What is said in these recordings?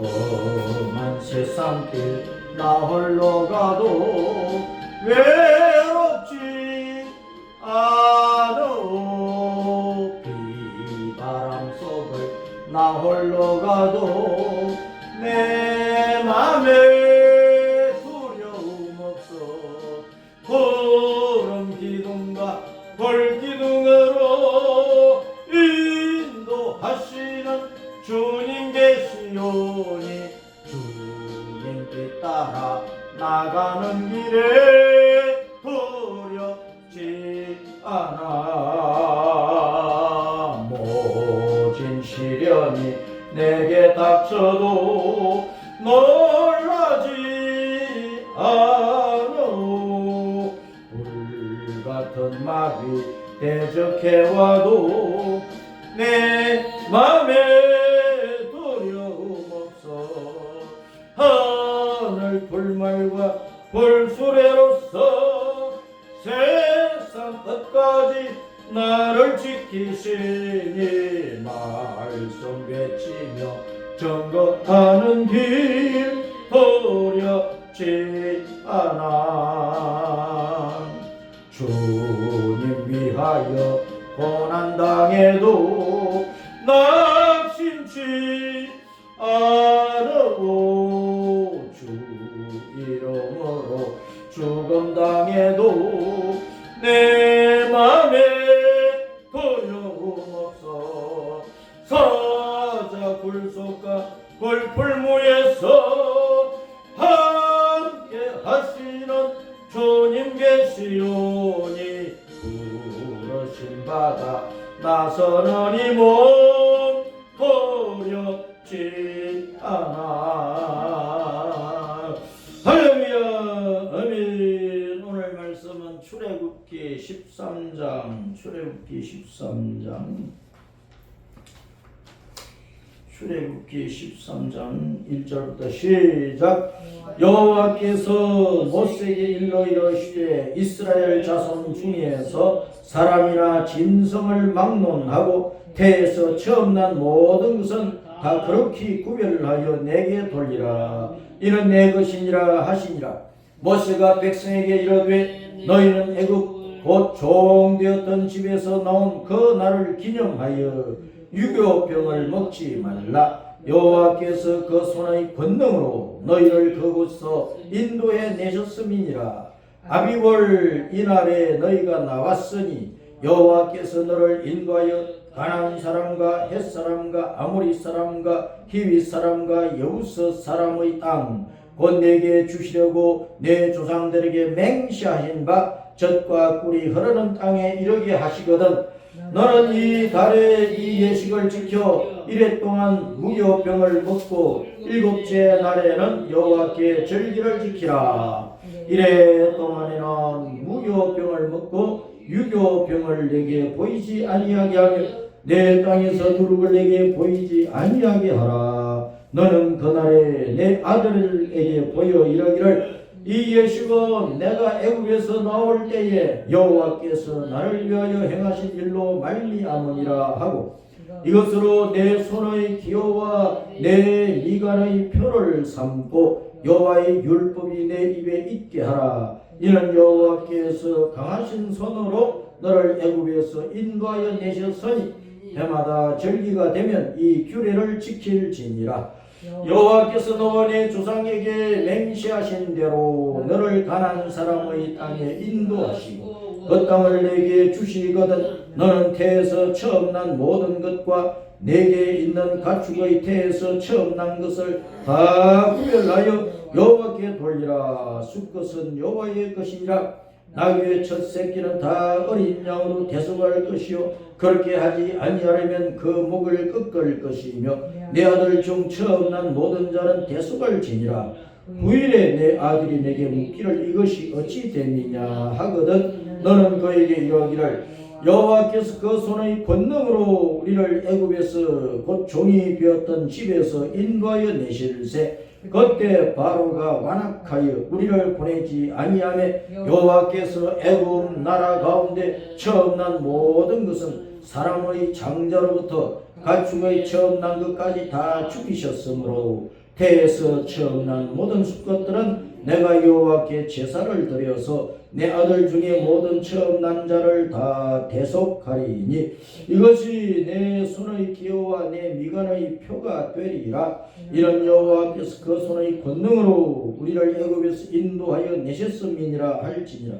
험한 세상길 나 홀로 가도 외롭지 않어. 비바람 속을 나 홀로 가도 내 맘에 두려움 없어. 구름 기둥과 벌 기둥으로 인도하시는 주님 계시오니 주님께 따라 나가는 길에 두렵지 않아. 모진 시련이 내게 닥쳐도 놀라지 않아. 불같은 마귀 대적해와도 내 맘에 두려움 없어. 하늘 불말과 불수레로서 세상 끝까지 나를 지키시니 말씀 외치며 증거하는 길 두렵지 않아. 주님 위하여 고난당해도 낙심치 않고 주 이름으로 죽음당해도 내 맘에 두려움 없어. 사자 굴속과 불풀무에서 함께 하시는 주님 계시오니 부르심 받아 나서는 이 몸 두렵지 않아. 할렐루야. 아멘. 오늘 말씀은 출애굽기 13장 출애굽기 13장 1절부터 시작. 여호와께서 모세에게 일러 이르시되 이스라엘 자손 중에서 사람이나 짐승을 막론하고 태에서 처음 난 모든 것은 다 그렇게 구별하여 내게 돌리라. 이는 내 것이니라 하시니라. 모세가 백성에게 이르되 너희는 애굽 곧 종되었던 집에서 나온 그 날을 기념하여 유교병을 먹지 말라. 여호와께서 그 손의 권능으로 너희를 그곳서 인도해 내셨음이니라. 아비골 이날에 너희가 나왔으니 여호와께서 너를 인도하여 가나안 사람과 헷 사람과 아모리 사람과 히위 사람과 여부스 사람의 땅 곧 내게 주시려고 내 조상들에게 맹세하신 바 젖과 꿀이 흐르는 땅에 이르게 하시거든. 너는 이 달에 이 예식을 지켜 이래 동안 무교병을 먹고 일곱째 날에는 여호와께 절기를 지키라. 이래 동안에는 무교병을 먹고 유교병을 내게 보이지 아니하게 하며 내 땅에서 누룩을 내게 보이지 아니하게 하라. 너는 그날에 내 아들에게 보여 이르기를 이 예식은 내가 애굽에서 나올 때에 여호와께서 나를 위하여 행하신 일로 말미암으니라 하고 이것으로 내 손의 기호와 내 미간의 표를 삼고 여호와의 율법이 내 입에 있게 하라. 이는 여호와께서 강하신 손으로 너를 애굽에서 인도하여 내셨으니 해마다 절기가 되면 이 규례를 지킬지니라. 여호와께서 너와 내 조상에게 맹세하신 대로 너를 가나안 사람의 땅에 인도하시고 그 땅을 내게 주시거든. 너는 태에서 처음 난 모든 것과 내게 있는 가축의 태에서 처음 난 것을 다 구별하여 여호와께 돌리라. 수것은 여호와의 것이니라. 나귀의 첫 새끼는 다 어린 양으로 대속할 것이요 그렇게 하지 아니하려면 그 목을 꺾을 것이며 내 아들 중 처음 난 모든 자는 대속할 지니라. 후일에 내 아들이 내게 묻기를 이것이 어찌 됨이냐 하거든. 너는 그에게 이르기를 여호와께서 그 손의 권능으로 우리를 애굽에서 곧 종이 되었던 집에서 인도하여 내실세 그때 바로가 완악하여 우리를 보내지 아니하며 여호와께서 애굽 나라 가운데 처음 난 모든 것은 사람의 장자로부터 가축의 처음 난 것까지 다 죽이셨으므로 태에서 처음 난 모든 수컷들은 내가 여호와께 제사를 드려서 내 아들 중에 모든 처음 난 자를 다 대속하리니 이것이 내 손의 기호와 내 미간의 표가 되리라. 이런 여호와께서 그 손의 권능으로 우리를 애굽에서 인도하여 내셨음이니라 할지니라.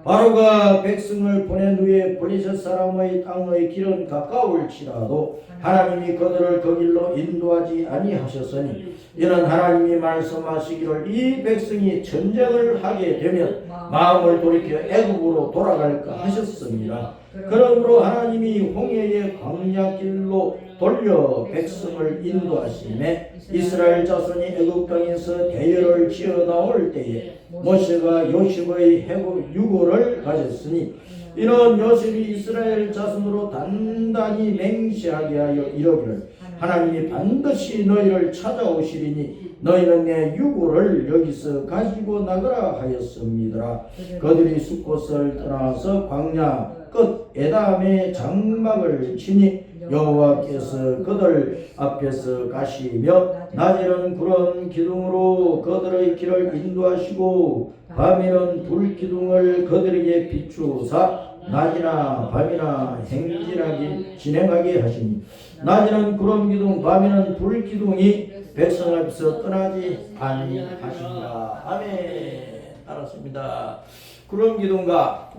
바로가 백성을 보낸 후에 블레셋 사람의 땅의 길은 가까울지라도 하나님이 그들을 그 길로 인도하지 아니하셨으니 이는 하나님이 말씀하시기를 이 백성이 전쟁을 하게 되면 마음을 돌이켜 애굽으로 돌아갈까 하셨습니다. 그러므로 하나님이 홍해의 광야길로 돌려 백성을 인도하시매 이스라엘 자손이 애굽 땅에서 대열을 지어 나올 때에 모세가 요셉의 해고 유고를 가졌으니 이는 요셉이 이스라엘 자손으로 단단히 맹세하게 하여 이르기를 하나님이 반드시 너희를 찾아오시리니 너희는 내 유고를 여기서 가지고 나가라 하였습니다. 그들이 숫곳을 떠나서 광야 끝 에담의 장막을 치니 여호와께서 그들 앞에서 가시며 낮에는 구름 기둥으로 그들의 길을 인도하시고 밤에는 불 기둥을 그들에게 비추사 낮이나 밤이나 행진하기 진행하게 하시니 낮에는 구름 기둥 밤에는 불 기둥이 백성 앞에서 떠나지 아니하시니라. 아멘. 알았습니다. 구름 기둥과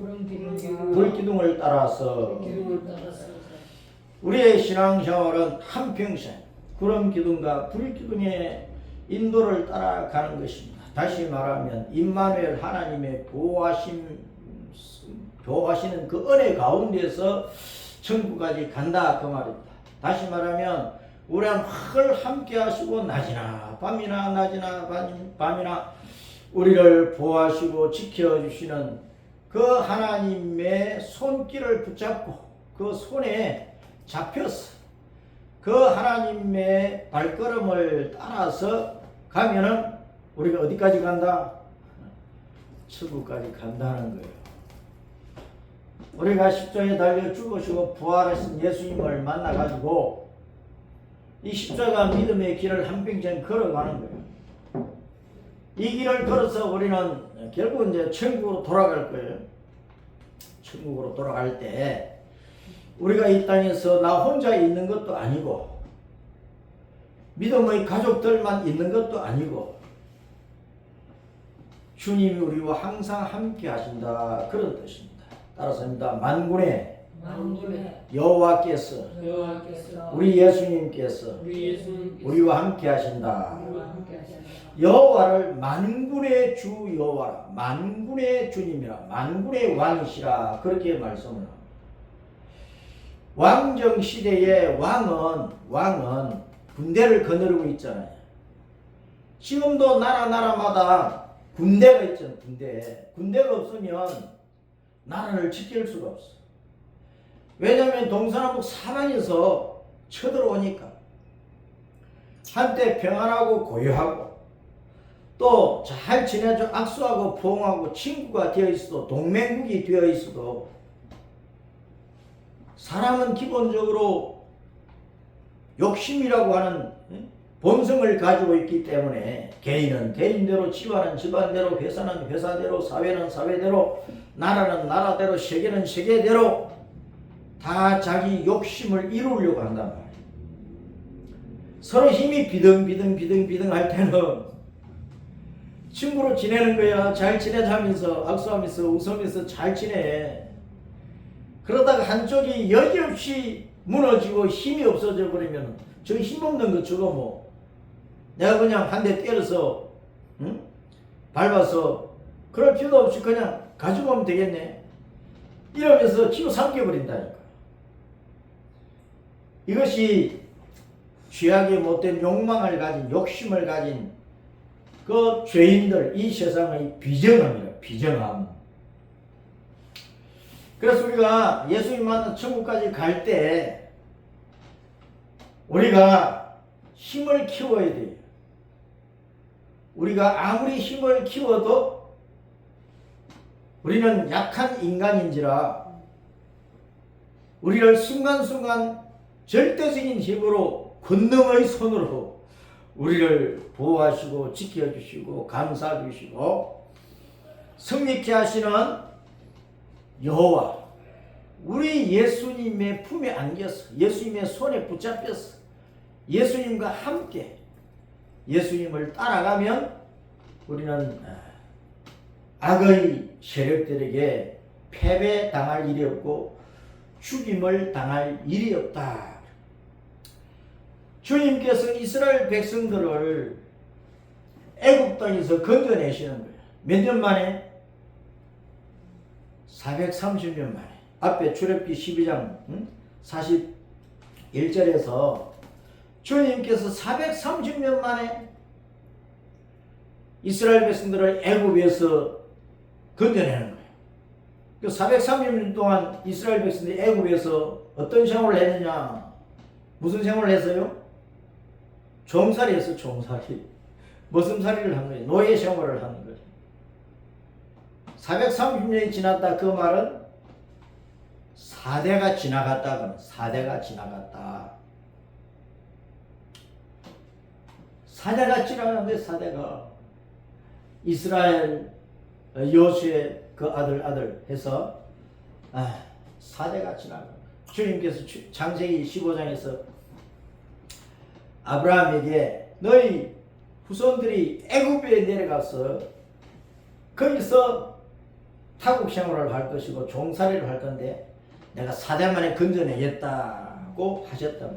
불 기둥을 따라서 우리의 신앙생활은 한평생 구름 기둥과 불 기둥의 인도를 따라가는 것입니다. 다시 말하면 임마누엘 하나님의 보호하시는 그 은혜 가운데서 천국까지 간다 그 말입니다. 다시 말하면 우리 늘 함께 하시고 낮이나 밤이나 우리를 보호하시고 지켜주시는 그 하나님의 손길을 붙잡고 그 손에 잡혀서 그 하나님의 발걸음을 따라서 가면은 우리가 어디까지 간다? 천국까지 간다는 거예요. 우리가 십자가에 달려 죽으시고 부활하신 예수님을 만나가지고 이 십자가 믿음의 길을 한평생 걸어가는 거예요. 이 길을 걸어서 우리는 결국 이제 천국으로 돌아갈 거예요. 천국으로 돌아갈 때 우리가 이 땅에서 나 혼자 있는 것도 아니고 믿음의 가족들만 있는 것도 아니고 주님이 우리와 항상 함께 하신다 그런 뜻입니다. 따라서입니다. 만군의 여호와께서 우리 예수님께서 우리와 함께 하신다. 여호와를 만군의 주 여호와라, 만군의 주님이라, 만군의 왕이시라 그렇게 말씀을 합니다. 왕정 시대의 왕은 군대를 거느리고 있잖아요. 지금도 나라마다 군대가 있잖아요. 군대가 없으면 나라를 지킬 수가 없어. 왜냐하면 동서남북 사방에서 쳐들어오니까. 한때 평안하고 고요하고 또 잘 지내줘 악수하고 포옹하고 친구가 되어 있어도 동맹국이 되어 있어도 사람은 기본적으로 욕심이라고 하는 본성을 가지고 있기 때문에 개인은 개인대로, 집안은 집안대로, 회사는 회사대로, 사회는 사회대로, 나라는 나라대로, 세계는 세계대로 다 자기 욕심을 이루려고 한단 말이에요. 서로 힘이 비등비등 할 때는 친구로 지내는 거야. 잘 지내자면서 악수하면서 웃으면서 잘 지내. 그러다가 한쪽이 여지없이 무너지고 힘이 없어져 버리면 저 힘없는 거 저거 뭐 내가 그냥 한 대 때려서 밟아서 그럴 필요도 없이 그냥 가지고 오면 되겠네 이러면서 치고 삼켜버린다니까. 이것이 죄악의 못된 욕망을 가진 욕심을 가진 그 죄인들, 이 세상의 비정함이라, 비정함. 그래서 우리가 예수님 만나 천국까지 갈 때 우리가 힘을 키워야 돼요. 우리가 아무리 힘을 키워도 우리는 약한 인간인지라 우리를 순간순간 절대적인 힘으로 권능의 손으로 우리를 보호하시고 지켜주시고 감싸주시고 승리케 하시는 여호와, 우리 예수님의 품에 안겼어. 예수님의 손에 붙잡혔어. 예수님과 함께 예수님을 따라가면 우리는 악의 세력들에게 패배당할 일이 없고 죽임을 당할 일이 없다. 주님께서 이스라엘 백성들을 애굽 땅에서 건져내시는 거예요. 몇 년 만에? 430년 만에. 앞에 출애굽기 12장 41절에서 주님께서 430년 만에 이스라엘 백성들을 애굽에서 건져내는 거예요. 그 430년 동안 이스라엘 백성들이 애굽에서 어떤 생활을 했느냐? 무슨 생활을 했어요? 종살이 했어. 종살이. 머슴살이를 한 거예요. 노예 생활을 하는 거예요. 430년이 지났다. 그 말은 4대가 지나갔다. 4대가 지나갔다. 4대가 지나갔는데 4대가 이스라엘 여수의 그 아들 해서 4대가 지나간 거예요. 주님께서 창세기 15장에서 아브라함에게 너희 후손들이 애굽에 내려가서 거기서 타국 생활을 할 것이고 종살이를 할 건데 내가 4대 만에 건져내겠다고 하셨단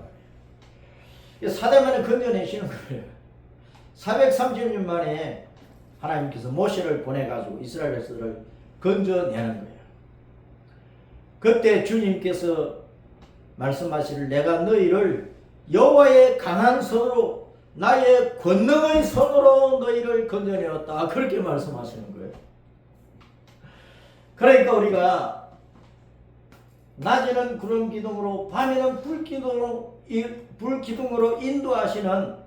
말이에요. 4대 만에 건져내시는 거예요. 430년 만에 하나님께서 모세를 보내가지고 이스라엘 백성들을 건져내는 거예요. 그때 주님께서 말씀하시를 내가 너희를 여호와의 강한 손으로 나의 권능의 손으로 너희를 건져내었다. 그렇게 말씀하시는 거예요. 그러니까 우리가 낮에는 구름 기둥으로 밤에는 불기둥으로 인도하시는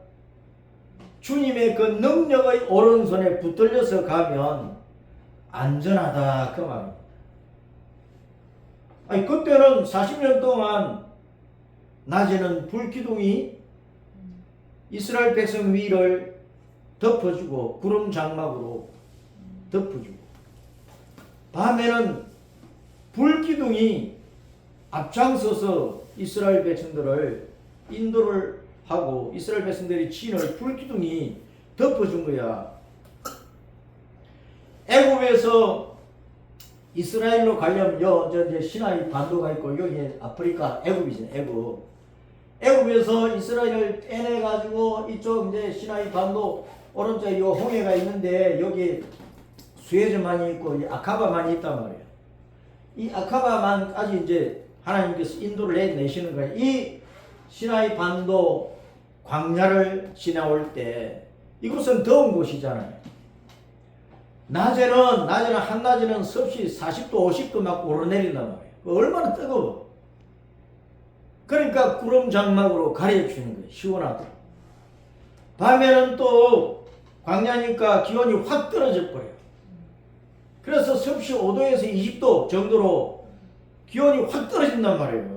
주님의 그 능력의 오른손에 붙들려서 가면 안전하다 그 말입니다. 아니 그때는 40년 동안 낮에는 불기둥이 이스라엘 백성 위를 덮어주고 구름 장막으로 덮어주고 밤에는 불기둥이 앞장서서 이스라엘 백성들을 인도를 하고 이스라엘 백성들의 진을 불기둥이 덮어준 거야. 애굽에서 이스라엘로 가려면 이제 시나이 반도가 있고 여기 아프리카 애굽이잖아요. 애굽에서 이스라엘을 떼내 가지고 이쪽 이제 시나이 반도 오른쪽에 요 홍해가 있는데 여기 수에즈만이 있고 아카바만이 있단 말이에요. 이 아카바만까지 이제 하나님께서 인도를 내시는 거예요. 이 시나이 반도 광야를 지나올 때 이곳은 더운 곳이잖아요. 낮에는 한낮에는 섭씨 40도 50도 막 오르내린단 말이에요. 얼마나 뜨거워. 그러니까 구름 장막으로 가려주는 거예요. 시원하도록. 밤에는 또 광야니까 기온이 확 떨어져 버려요. 그래서 섭씨 5도에서 20도 정도로 기온이 확 떨어진단 말이에요.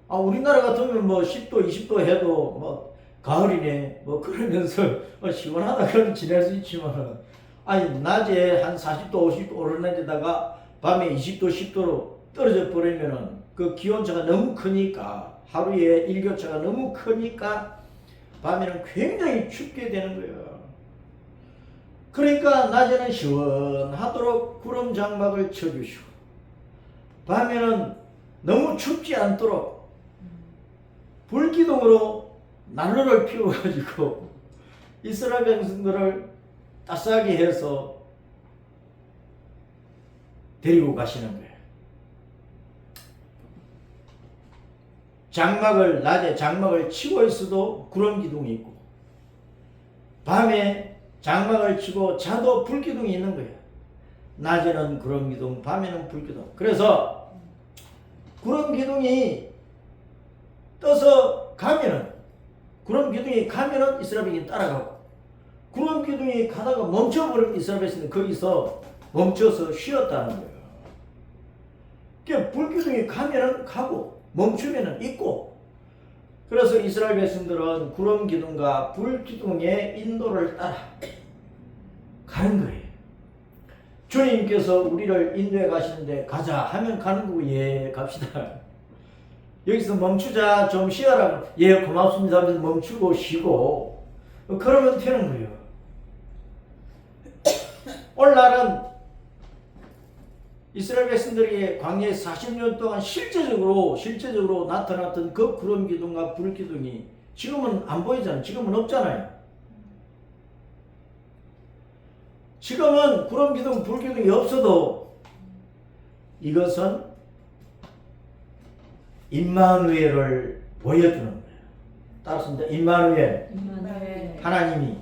우리나라 같으면 뭐 10도, 20도 해도 뭐 가을이네 뭐 그러면서 시원하다 그럼 지낼 수 있지만 낮에 한 40도, 50도 오르내리다가 밤에 20도, 10도로 떨어져 버리면은 그 기온차가 너무 크니까 하루에 일교차가 너무 크니까 밤에는 굉장히 춥게 되는 거예요. 그러니까 낮에는 시원하도록 구름 장막을 쳐주시고 밤에는 너무 춥지 않도록 불기둥으로 난로를 피워가지고 이스라엘 백성들을 따스하게 해서 데리고 가시는 거예요. 낮에 장막을 치고 있어도 구름 기둥이 있고 밤에 장막을 치고 자도 불기둥이 있는 거예요. 낮에는 구름 기둥, 밤에는 불기둥. 그래서 구름 기둥이 떠서 가면은 구름 기둥이 가면은 이스라엘 백성이 따라가고 구름 기둥이 가다가 멈춰버리면 이스라엘 백성이 거기서 멈춰서 쉬었다는 거예요. 그러니까 불기둥이 가면은 가고 멈추면은 있고 그래서 이스라엘 백성들은 구름 기둥과 불 기둥의 인도를 따라 가는 거예요. 주님께서 우리를 인도해 가시는데 가자 하면 가는 거고, 예, 갑시다. 여기서 멈추자, 좀 쉬어라. 예, 고맙습니다 하면서 멈추고 쉬고, 그러면 되는 거예요. 오늘날은 이스라엘 백성들에게 광야에 40년 동안 실제적으로 나타났던 그 구름 기둥과 불 기둥이 지금은 안 보이잖아요. 지금은 없잖아요. 지금은 구름 기둥, 불 기둥이 없어도 이것은 임마누엘을 보여주는 거예요. 따라서 임마누엘, 하나님이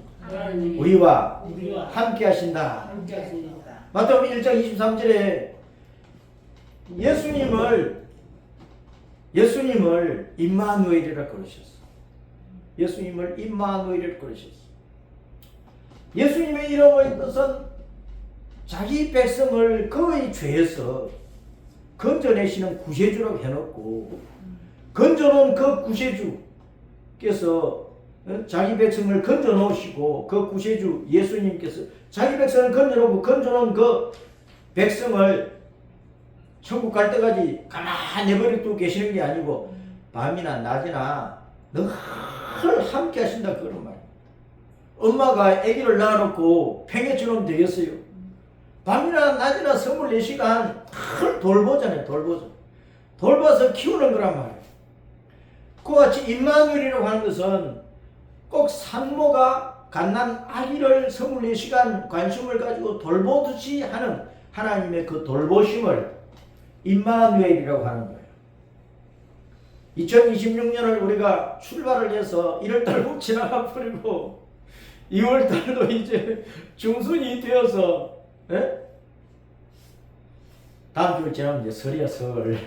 우리와 함께 하신다. 마태복음 1장 23절에 예수님을 임마누엘이라 그러셨어. 예수님을 임마누엘이라 그러셨어. 예수님의 이름의 뜻은 자기 백성을 그의 죄에서 건져내시는 구세주라고 해놓고, 건져놓은 그 구세주께서 자기 백성을 건져놓으시고, 그 구세주 예수님께서 자기 백성을 건져놓은 그 백성을 천국 갈 때까지 가만히 내버려두고 계시는 게 아니고 밤이나 낮이나 늘 함께 하신다, 그런 말이에요. 엄마가 아기를 낳아놓고 팽개쳐놓으면 되겠어요? 밤이나 낮이나 24시간 늘 돌보잖아요. 돌봐서 키우는 거란 말이에요. 그와 같이 임마누엘이라고 하는 것은 꼭 산모가 갓난 아기를 24시간 관심을 가지고 돌보듯이 하는 하나님의 그 돌보심을 임마누엘이라고 하는 거예요. 2026년을 우리가 출발을 해서 1월달도 지나가 버리고 2월달도 이제 중순이 되어서, 에? 다음 주 지나면 이제 설이야, 설.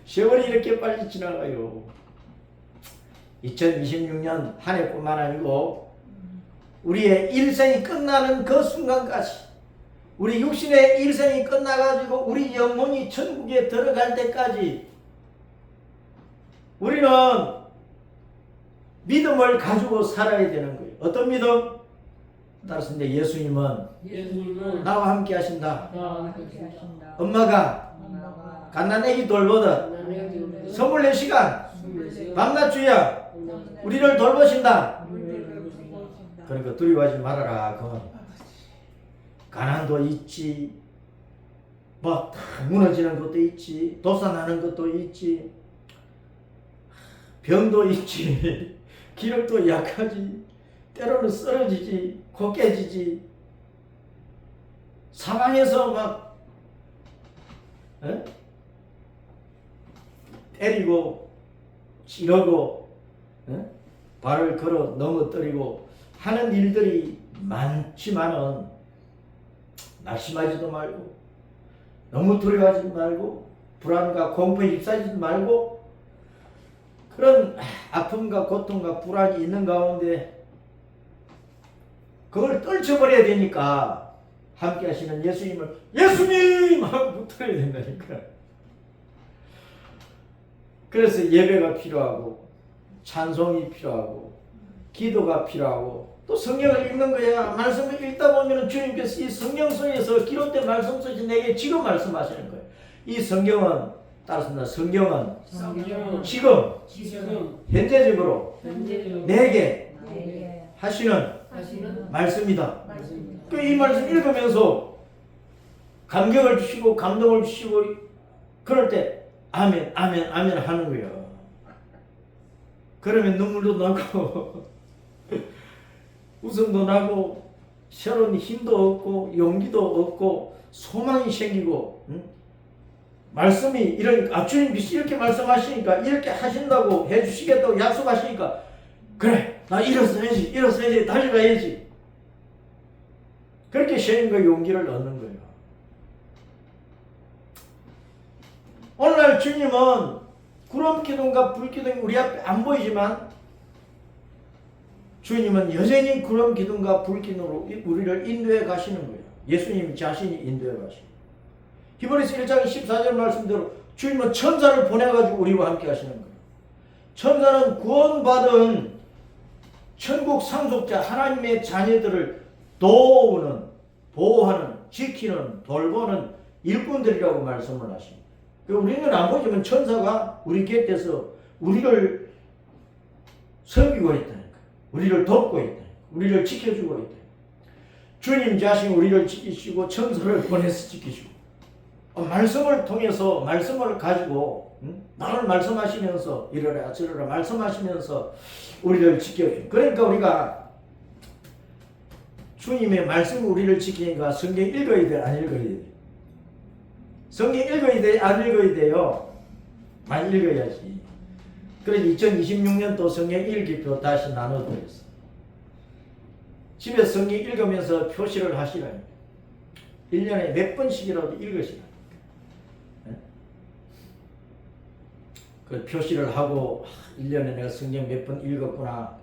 세월이 이렇게 빨리 지나가요. 2026년 한 해뿐만 아니고 우리의 일생이 끝나는 그 순간까지, 우리 육신의 일생이 끝나가지고 우리 영혼이 천국에 들어갈 때까지 우리는 믿음을 가지고 살아야 되는 거예요. 어떤 믿음? 따라서 이제 예수님은 나와 함께 하신다. 엄마가 갓난 애기 돌보듯 24시간 밤낮 주야 우리를 돌보신다. 그러니까 두려워하지 말아라. 그건 가난도 있지, 뭐 무너지는 것도 있지, 도산하는 것도 있지, 병도 있지, 기력도 약하지, 때로는 쓰러지지, 코 깨지지, 사방에서 막 때리고 찌르고 발을 걸어 넘어뜨리고 하는 일들이 많지만은 낙심하지도 말고, 너무 두려워하지 말고, 불안과 공포에 휩싸이지 말고, 그런 아픔과 고통과 불안이 있는 가운데 그걸 떨쳐버려야 되니까 함께 하시는 예수님을 예수님! 하고 붙어야 된다니까. 그래서 예배가 필요하고, 찬송이 필요하고, 기도가 필요하고, 또 성경을 읽는 거야. 말씀을 읽다 보면 주님께서 이 성경 속에서 기록된 말씀 속에서 내게 지금 말씀하시는 거예요. 이 성경은, 따라서 성경은 지금 현재적으로 내게 하시는 말씀이다. 이 말씀 읽으면서 감격을 주시고 감동을 주시고 그럴 때 아멘 아멘 아멘 하는 거예요. 그러면 눈물도 나고 웃음도 나고 새로운 힘도 얻고 용기도 얻고 소망이 생기고, 말씀이 이런, 주님께서 이렇게 말씀하시니까 이렇게 하신다고 해주시겠다고 약속하시니까 그래 나 일어서야지 달려가야지, 그렇게 신앙과 용기를 얻는 거예요. 오늘날 주님은 구름 기둥과 불 기둥이 우리 앞에 안 보이지만 주님은 여전히 구름 기둥과 불 기둥으로 우리를 인도해 가시는 거예요. 예수님 자신이 인도해 가시는 거예요. 히브리서 1장 14절 말씀대로 주님은 천사를 보내가지고 우리와 함께 하시는 거예요. 천사는 구원받은 천국 상속자 하나님의 자녀들을 도우는, 보호하는, 지키는, 돌보는 일꾼들이라고 말씀을 하십니다. 우리는 안 보지만 천사가 우리 곁에서 우리를 섬기고 있다니까. 우리를 돕고 있다니까. 우리를 지켜주고 있다니까. 주님 자신 우리를 지키시고 천사를 보내서 지키시고 말씀을 통해서 말씀을 가지고 나를 말씀하시면서 이러라 저러라 말씀하시면서 우리를 지켜줘요. 그러니까 우리가 주님의 말씀 우리를 지키니까 성경 읽어야 돼, 안 읽어야 돼? 성경 읽어야 돼, 안 읽어야 돼요? 많이 읽어야지. 그래서 2026년도 성경 읽기표 다시 나눠드렸어. 집에 성경 읽으면서 표시를 하시라니까. 1년에 몇 번씩이라도 읽으시라. 그 표시를 하고 1년에 내가 성경 몇 번 읽었구나.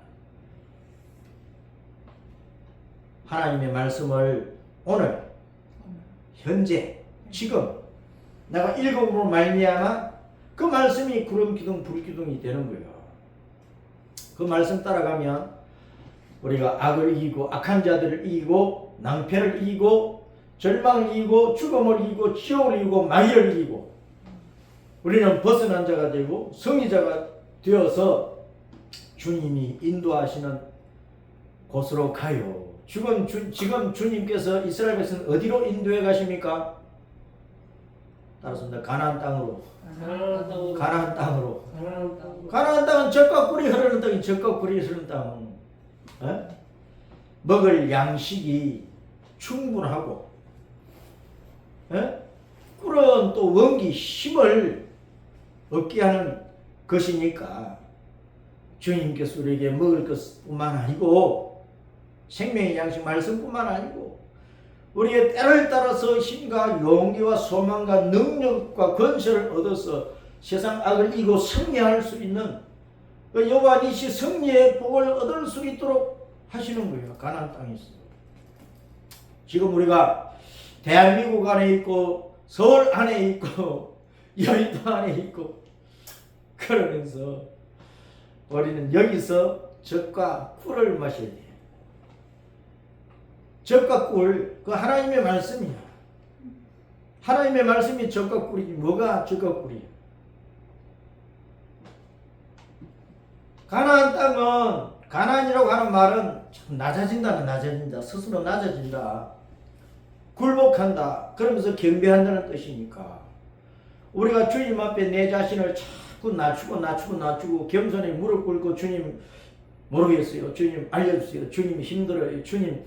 하나님의 말씀을 오늘 현재 지금 내가 읽음으로 말미암아 그 말씀이 구름기둥 불기둥이 되는 거예요. 그 말씀 따라가면 우리가 악을 이기고 악한 자들을 이기고 낭패를 이기고 절망을 이기고 죽음을 이기고 지옥을 이기고 마귀를 이기고 우리는 벗어난 자가 되고 성리자가 되어서 주님이 인도하시는 곳으로 가요. 지금 주님께서 이스라엘 백성은 어디로 인도해 가십니까? 따라서 가나안 땅으로. 가나안 땅으로. 가나안 땅은 젖과 꿀이 흐르는 땅이 젖과 꿀이 흐르는 땅. 에? 먹을 양식이 충분하고, 에? 꿀은 또 원기 힘을 얻게 하는 것이니까 주님께서 우리에게 먹을 것뿐만 아니고 생명의 양식 말씀뿐만 아니고 우리의 때를 따라서 힘과 용기와 소망과 능력과 권세를 얻어서 세상 악을 이기고 승리할 수 있는 그 여호와 니시 승리의 복을 얻을 수 있도록 하시는 거예요. 가나안 땅에서. 지금 우리가 대한민국 안에 있고 서울 안에 있고 여의도 안에 있고 그러면서 우리는 여기서 젖과 꿀을 마셔야 돼요. 젖과 꿀, 그 하나님의 말씀이야. 하나님의 말씀이 젖과 꿀이지 뭐가 젖과 꿀이야. 가나안 땅은 가나안이라고 하는 말은 참 낮아진다. 스스로 낮아진다. 굴복한다. 그러면서 경배한다는 뜻이니까 우리가 주님 앞에 내 자신을 자꾸 낮추고 겸손히 무릎 꿇고 주님 모르겠어요. 주님 알려주세요. 주님 힘들어요. 주님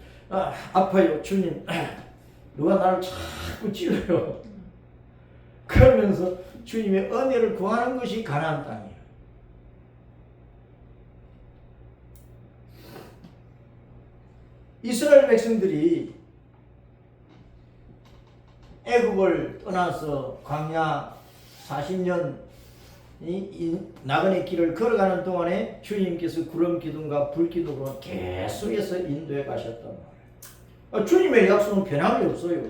아파요. 주님 누가 나를 자꾸 찔러요. 그러면서 주님의 은혜를 구하는 것이 가나안 땅이에요. 이스라엘 백성들이 애굽을 떠나서 광야 40년 나그네 길을 걸어가는 동안에 주님께서 구름 기둥과 불 기둥으로 계속해서 인도해 가셨단 말이에요. 주님의 약속은 변함이 없어요.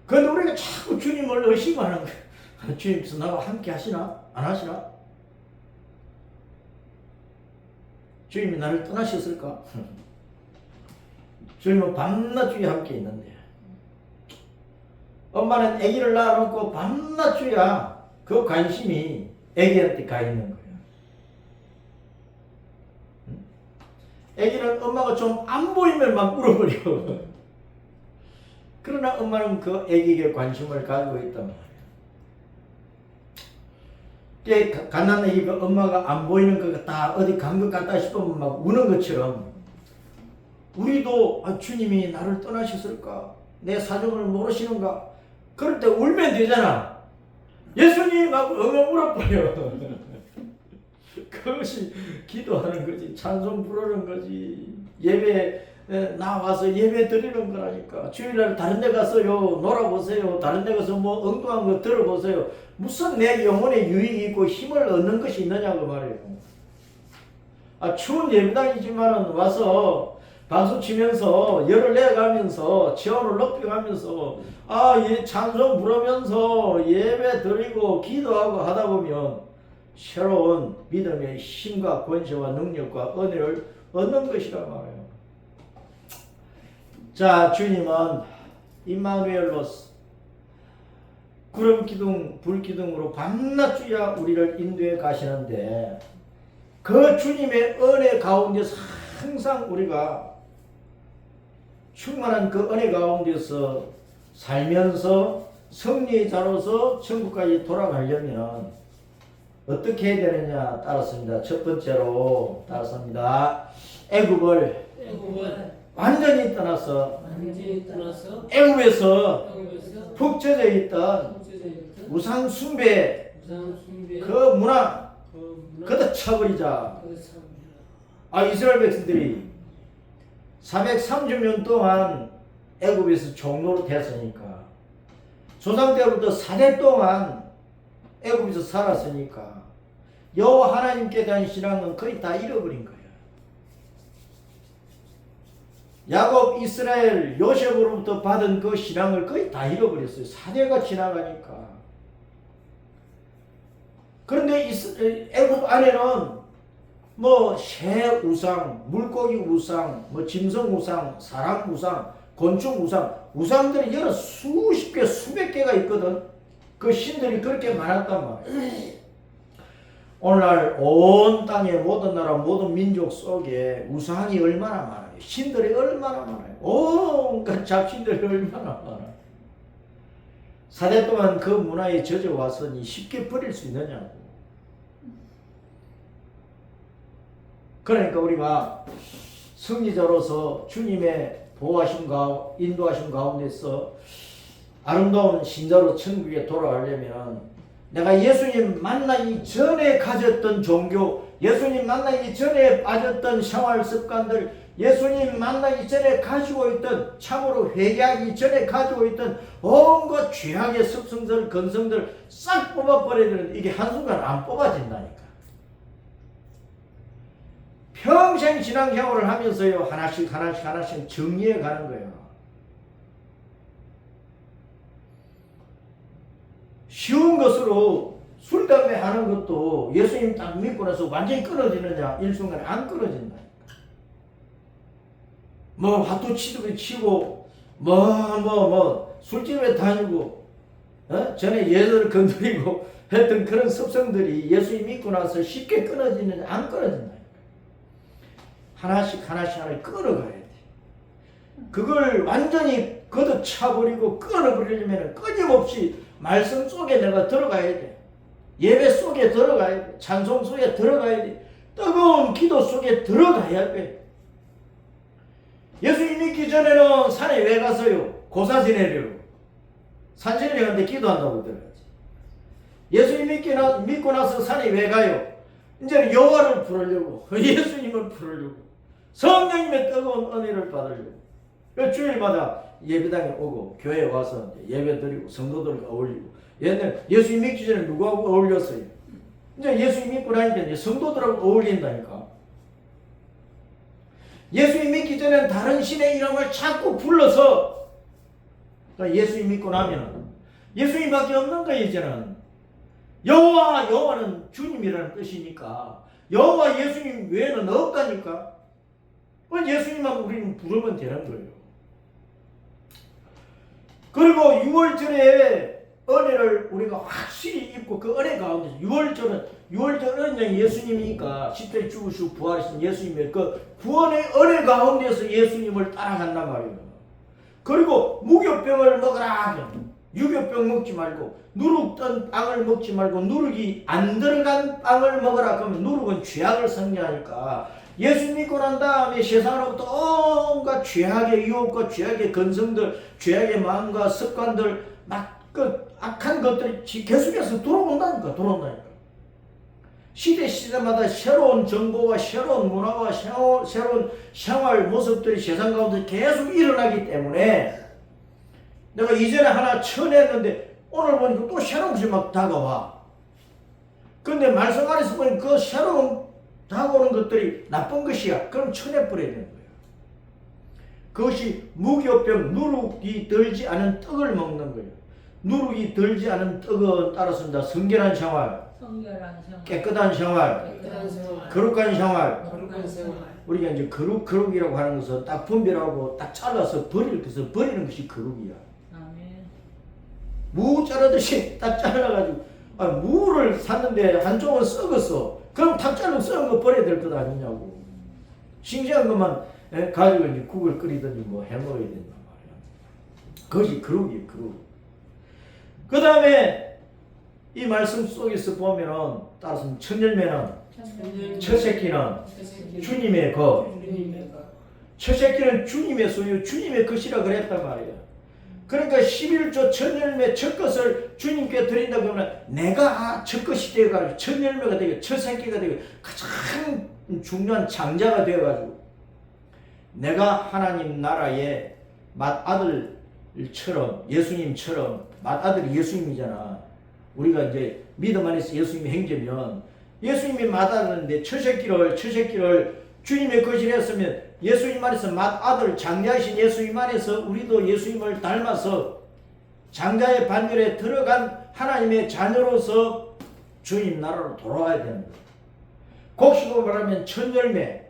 그런데 우리가 자꾸 주님을 의심하는 거예요. 주님께서 나와 함께 하시나? 안 하시나? 주님이 나를 떠나셨을까? 주님은 밤낮 주에 함께 있는데 엄마는 아기를 낳아놓고 밤낮 주야 그 관심이 아기한테 가 있는 거예요. 아기는 엄마가 좀 안 보이면 막 울어버려. 그러나 엄마는 그 아기에게 관심을 가지고 있단 말이에요. 갓난 아기가 엄마가 안 보이는 거가 다 어디 간 것 같다 싶으면 막 우는 것처럼 우리도 주님이 나를 떠나셨을까? 내 사정을 모르시는가? 그럴 때 울면 되잖아. 예수님 하고 엉엉 울어버려. 그것이 기도하는 거지. 찬송 부르는 거지. 예배 나와서 예배 드리는 거라니까. 주일날 다른 데 가서요 놀아보세요. 다른 데 가서 뭐 엉뚱한 거 들어보세요. 무슨 내 영혼에 유익이 있고 힘을 얻는 것이 있느냐고 말이에요. 추운 예배당이지만은 와서 박수 치면서 열을 내가면서 체온을 높여가면서 찬송 부르면서 예배 드리고 기도하고 하다 보면 새로운 믿음의 힘과 권세와 능력과 은혜를 얻는 것이라 말해요. 자, 주님은 임마누엘로서 구름 기둥, 불 기둥으로 밤낮 주야 우리를 인도해 가시는데 그 주님의 은혜 가운데서 항상 우리가 충만한 그 은혜 가운데서 살면서 승리자로서 천국까지 돌아가려면 어떻게 해야 되느냐 따랐습니다. 첫 번째로 따랐습니다. 애굽을 완전히 떠나서 애굽에서 푹 젖어 있던 우상 숭배 그 문화 걷어차버리자. 이스라엘 백성들이 430년 동안 애굽에서 종로로 됐으니까 조상 때부터 4대 동안 애굽에서 살았으니까 여호와 하나님께 대한 신앙은 거의 다 잃어버린 거예요. 야곱, 이스라엘, 요셉으로부터 받은 그 신앙을 거의 다 잃어버렸어요. 4대가 지나가니까. 그런데 애굽 안에는 새 우상, 물고기 우상, 짐승 우상, 사람 우상, 곤충 우상, 우상들이 여러 수십 개, 수백 개가 있거든. 그 신들이 그렇게 많았단 말이에요. 오늘날 온 땅의 모든 나라, 모든 민족 속에 우상이 얼마나 많아요. 신들이 얼마나 많아요. 온갖 잡신들이 얼마나 많아요. 4대 동안 그 문화에 젖어왔으니 쉽게 버릴 수 있느냐고. 그러니까 우리가 승리자로서 주님의 보호하심 인도하심 가운데서 아름다운 신자로 천국에 돌아가려면 내가 예수님 만나기 전에 가졌던 종교, 예수님 만나기 전에 빠졌던 생활 습관들, 예수님 만나기 전에 가지고 있던, 참으로 회개하기 전에 가지고 있던 온갖 죄악의 습성들, 근성들 싹 뽑아버려야 되는데 이게 한순간 안 뽑아진다니까. 평생 신앙생활을 하면서요, 하나씩 정리해 가는 거예요. 쉬운 것으로 술, 담배 하는 것도 예수님 딱 믿고 나서 완전히 끊어지느냐? 일순간에 안 끊어진다. 화투 치고, 술집에 다니고, 전에 예절을 건드리고 했던 그런 습성들이 예수님 믿고 나서 쉽게 끊어지느냐? 안 끊어진다. 하나씩 끊어가야 돼. 그걸 완전히 걷어차버리고 끊어버리려면 끊임없이 말씀 속에 내가 들어가야 돼. 예배 속에 들어가야 돼. 찬송 속에 들어가야 돼. 뜨거운 기도 속에 들어가야 돼. 예수님 믿기 전에는 산에 왜 갔어요? 고사 지내려고. 산 지내려는데 기도한다고 들어가지. 예수님 믿고 나서 산에 왜 가요? 이제는 여호와를 부르려고, 예수님을 부르려고, 성령님의 뜨거운 은혜를 받으려고. 주일마다 예배당에 오고 교회에 와서 예배 드리고 성도들과 어울리고. 옛날 예수님 믿기 전에 누구하고 어울렸어요? 이제 예수님 믿고 나니까 이제 성도들하고 어울린다니까. 예수님 믿기 전에는 다른 신의 이름을 자꾸 불러서, 그러니까 예수님 믿고 나면 예수님밖에 없는 거예요. 이제는 여호와는 주님이라는 뜻이니까 여호와 예수님 외에는 없다니까. 예수님만 우리는 부르면 되는 거예요. 그리고 6월절에 은혜를 우리가 확실히 입고 그 은혜 가운데서 6월절 은혜는 예수님이니까 십자가에 죽으시고 부활하신 예수님의 그 구원의 은혜 가운데서 예수님을 따라간단 말이에요. 그리고 무교병을 먹으라. 유교병 먹지 말고 누룩 뜬 빵을 먹지 말고 누룩이 안 들어간 빵을 먹으라. 그러면 누룩은 죄악을 상징하니까 예수 믿고 난 다음에 세상으로부터 온갖 죄악의 유혹과 죄악의 근성들, 죄악의 마음과 습관들, 그 악한 것들이 계속해서 들어온다니까. 시대마다 새로운 정보와 새로운 문화와 새로운 생활 모습들이 세상 가운데 계속 일어나기 때문에 내가 이전에 하나 쳐냈는데 오늘 보니까 또 새로운 것이 막 다가와. 근데 말씀 안에서 보니까 그 새로운 다가오는 것들이 나쁜 것이야. 그럼 쳐내버려야 되는 거예요. 그것이 무교병, 누룩이 들지 않은 떡을 먹는 거예요. 누룩이 들지 않은 떡은 따랐습니다. 성결한 생활, 깨끗한 생활, 거룩한 생활. 우리가 이제 거룩이라고 하는 것은 딱 분별하고 딱 잘라서 버리는 것이 거룩이야. 무 자르듯이 딱 잘라가지고 무를 샀는데 한쪽은 썩었어. 그럼 탁 자르면 썩은 거 버려야 될 것 아니냐고. 싱싱한 것만 가지고 이제 국을 끓이든지 뭐 해 먹어야 된단 말이야. 그것이 거룩이에요, 거룩. 그 다음에 이 말씀 속에서 보면은 따라서 첫 열매는 첫 새끼는 주님의 것. 첫 새끼는 주님의 소유, 주님의 것이라 그랬단 말이야. 그러니까 11조 첫 열매 첫 것을 주님께 드린다고 하면 내가 첫 것이 되어가지고 첫 열매가 되고 첫 새끼가 되고 가장 중요한 장자가 되어가지고 내가 하나님 나라의 맏아들처럼 예수님처럼 맏아들이 예수님이잖아. 우리가 이제 믿음 안에서 예수님이 행제면 예수님이 맏아들인데 첫 새끼를 주님의 것이라 했으면 예수님 안에서 맏아들 장자이신 예수님 안에서 우리도 예수님을 닮아서 장자의 반열에 들어간 하나님의 자녀로서 주님 나라로 돌아와야 되는 거예요. 곡식으로 말하면 첫 열매,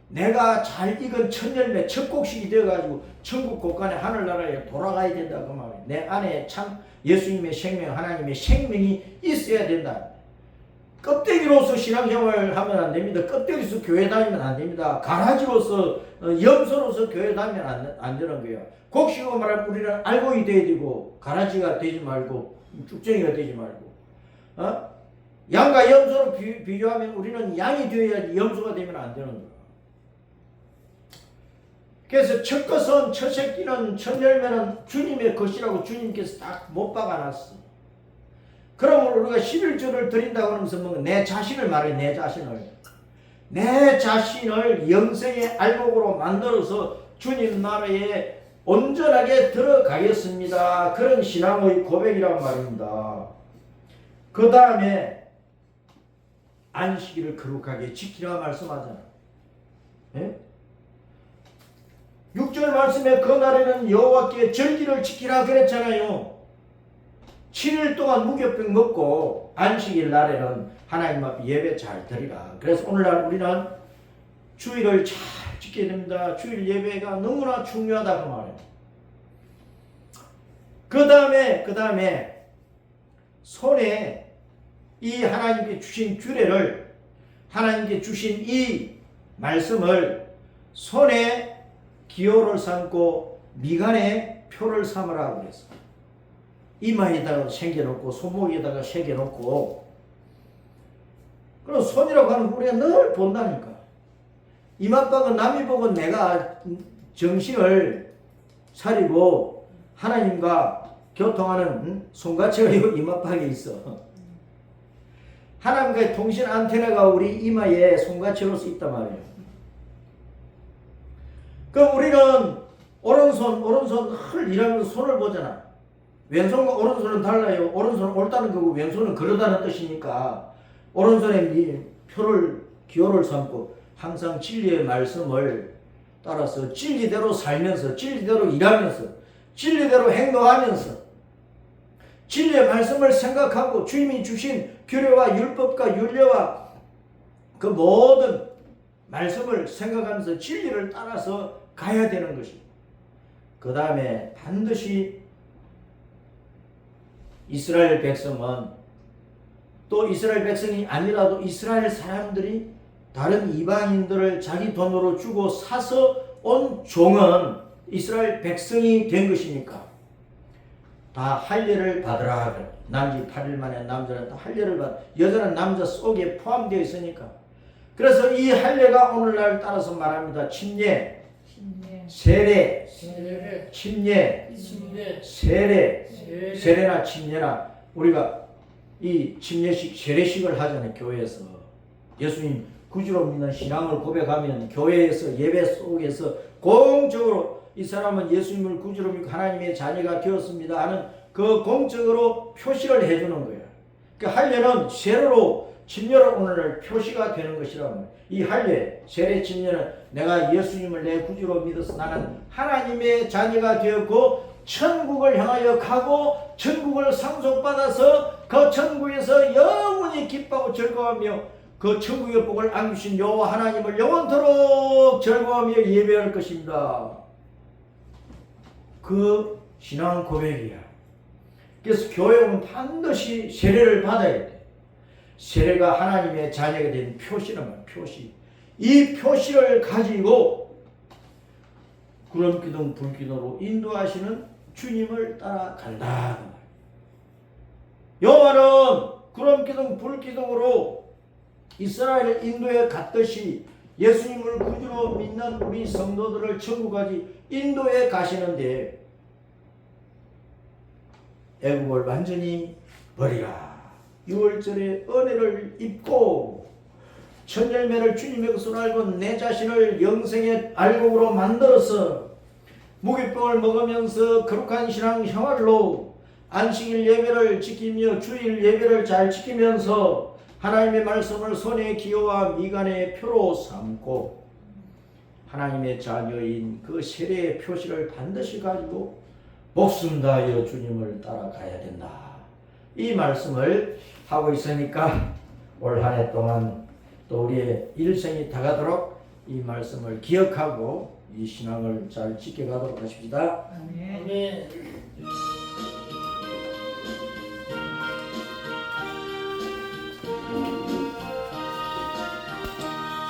내가 잘 익은 첫 열매, 첫 곡식이 되어가지고 천국 곳간에 하늘나라에 돌아가야 된다 그 말이에요. 내 안에 참 예수님의 생명, 하나님의 생명이 있어야 된다. 껍데기로서 신앙생활을 하면 안 됩니다. 껍데기로서 교회 다니면 안 됩니다. 가라지로서 염소로서 교회 다니면 안 되는 거예요. 곡식으로 말하면 우리는 알곡이 돼야 되고 가라지가 되지 말고 쭉정이가 되지 말고 양과 염소로 비교하면 우리는 양이 되어야지 염소가 되면 안 되는 거예요. 그래서 첫 것은 첫 새끼는 첫 열매는 주님의 것이라고 주님께서 딱 못 박아놨어. 그러므로 우리가 11조를 드린다고 하면서 내 자신을 말해. 내 자신을 영생의 알곡으로 만들어서 주님 나라에 온전하게 들어가겠습니다. 그런 신앙의 고백이란 말입니다. 그 다음에 안식일을 거룩하게 지키라 말씀하잖아. 예? 6절 말씀에 그 날에는 여호와께 절기를 지키라 그랬잖아요. 7일 동안 무교병 먹고 안식일 날에는 하나님 앞에 예배 잘 드리라. 그래서 오늘날 우리는 주일을 잘 지켜야 됩니다. 주일 예배가 너무나 중요하다 그 말이에요. 그 다음에 손에 이 하나님께 주신 규례를, 하나님께 주신 이 말씀을 손에 기호를 삼고 미간에 표를 삼으라 그랬어. 이마에다가 새겨놓고 손목에다가 새겨놓고. 그럼 손이라고 하는 거 우리가 늘 본다니까. 이맛박은 남이 보고 내가 정신을 차리고 하나님과 교통하는 손가치가 이맛박에 있어. 하나님과의 통신 안테나가 우리 이마에 손가치로서 있단 말이에요. 그럼 우리는 오른손 늘 일하면서 손을 보잖아. 왼손과 오른손은 달라요. 오른손은 옳다는 거고 왼손은 그러다는 뜻이니까 오른손에 기호를 삼고 항상 진리의 말씀을 따라서 진리대로 살면서 진리대로 일하면서 진리대로 행동하면서 진리의 말씀을 생각하고 주님이 주신 규례와 율법과 율례와 그 모든 말씀을 생각하면서 진리를 따라서 가야 되는 것입니다. 그 다음에 반드시 이스라엘 백성은 또 이스라엘 백성이 아니라도 이스라엘 사람들이 다른 이방인들을 자기 돈으로 주고 사서 온 종은 이스라엘 백성이 된 것이니까 다 할례를 받으라. 난지 8일 만에 남자는 다 할례를 받아. 여자는 남자 속에 포함되어 있으니까. 그래서 이 할례가 오늘날 따라서 말합니다. 침례, 세례, 침례, 세례나 침례나 우리가 이 침례식, 세례식을 하잖아요. 교회에서 예수님 구주로 믿는 신앙을 고백하면 교회에서 예배 속에서 공적으로 이 사람은 예수님을 구주로 믿고 하나님의 자녀가 되었습니다 하는 그 공적으로 표시를 해주는 거예요. 그 할례는 세례로 침례로 오늘날 표시가 되는 것이라고. 이 할례, 세례, 침례는 내가 예수님을 내 구주로 믿어서 나는 하나님의 자녀가 되었고 천국을 향하여 가고 천국을 상속받아서 그 천국에서 영원히 기뻐하고 즐거워하며 그 천국의 복을 안기신 여호와 하나님을 영원토록 즐거워하며 예배할 것입니다. 그 신앙 고백이야. 그래서 교회 오면 반드시 세례를 받아야 돼. 세례가 하나님의 자녀가 된 표시란 말이야. 표시. 이 표시를 가지고 구름기둥 불기둥으로 인도하시는 주님을 따라간다. 여호와는 구름기둥 불기둥으로 이스라엘을 인도에 갔듯이 예수님을 구주로 믿는 우리 성도들을 천국까지 인도에 가시는데 애국을 완전히 버리라. 6월절에 은혜를 입고 천열매를 주님의 것으로 알고 내 자신을 영생의 알곡으로 만들어서 무기병을 먹으면서 거룩한 신앙 생활로 안식일 예배를 지키며 주일 예배를 잘 지키면서 하나님의 말씀을 손의 기호와 미간의 표로 삼고 하나님의 자녀인 그 세례의 표시를 반드시 가지고 목숨 다하여 주님을 따라가야 된다. 이 말씀을 하고 있으니까 올 한 해 동안 또 우리의 일생이 다가도록 이 말씀을 기억하고 이 신앙을 잘 지켜가도록 하십시다. 아멘.